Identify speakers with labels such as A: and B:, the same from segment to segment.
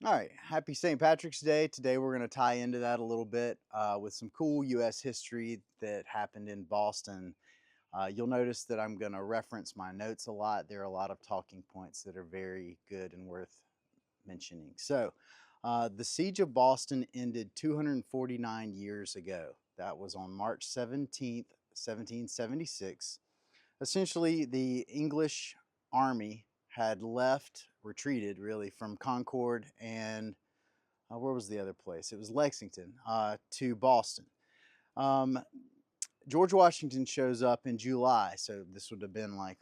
A: All right, happy St. Patrick's Day. Today we're going to tie into that a little bit with some cool U.S. history that happened in Boston. You'll notice that I'm going to reference my notes a lot. There are a lot of talking points that are very good and worth mentioning. The Siege of Boston ended 249 years ago. That was on March 17th, 1776. Essentially, the English army had retreated really from Concord and where was the other place? It was Lexington to Boston. Um, George Washington shows up in July, so this would have been like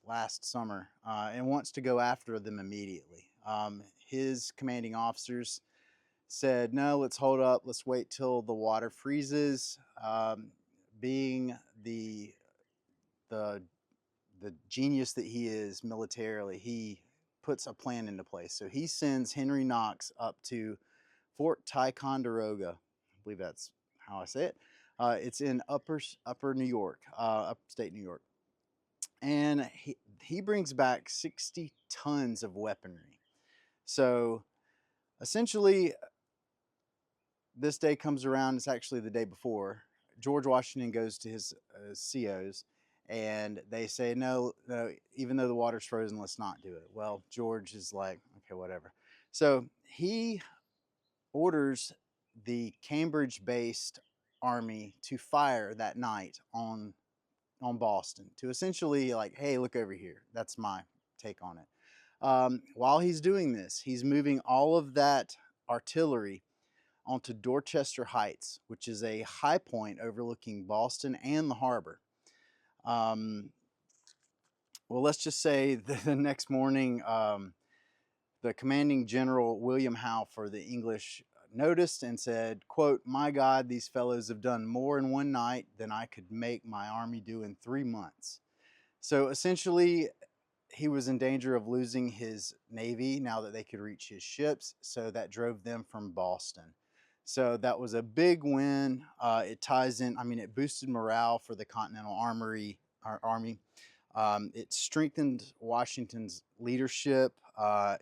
A: last summer, and wants to go after them immediately. His commanding officers said, "No, let's hold up. Let's wait till the water freezes." Being the the genius that he is militarily, he puts a plan into place. So he sends Henry Knox up to Fort Ticonderoga. I believe that's how I say it. It's in upper New York, upstate New York, and he brings back 60 tons of weaponry. So essentially, this day comes around. It's actually the day before. George Washington goes to his COs, and they say, no, no, even though the water's frozen, let's not do it. Well, George is like, okay, whatever. So he orders the Cambridge-based army to fire that night on Boston, to essentially like, hey, look over here. That's my take on it. While he's doing this, he's moving all of that artillery onto Dorchester Heights, which is a high point overlooking Boston and the harbor. Um, well, let's just say the next morning, the commanding general, William Howe, for the English noticed and said, quote, "My God, these fellows have done more in one night than I could make my army do in 3 months." So essentially, he was in danger of losing his navy now that they could reach his ships. So that drove them from Boston. So that was a big win. It ties in, I mean, it boosted morale for the Continental Army. It strengthened Washington's leadership.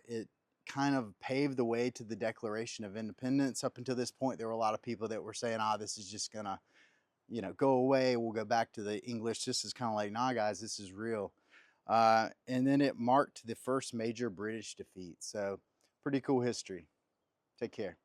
A: It kind of paved the way to the Declaration of Independence. Up until this point, there were a lot of people that were saying, this is just going to, go away. We'll go back to the English. This is kind of like, nah, guys, this is real. And then it marked the first major British defeat. So pretty cool history. Take care.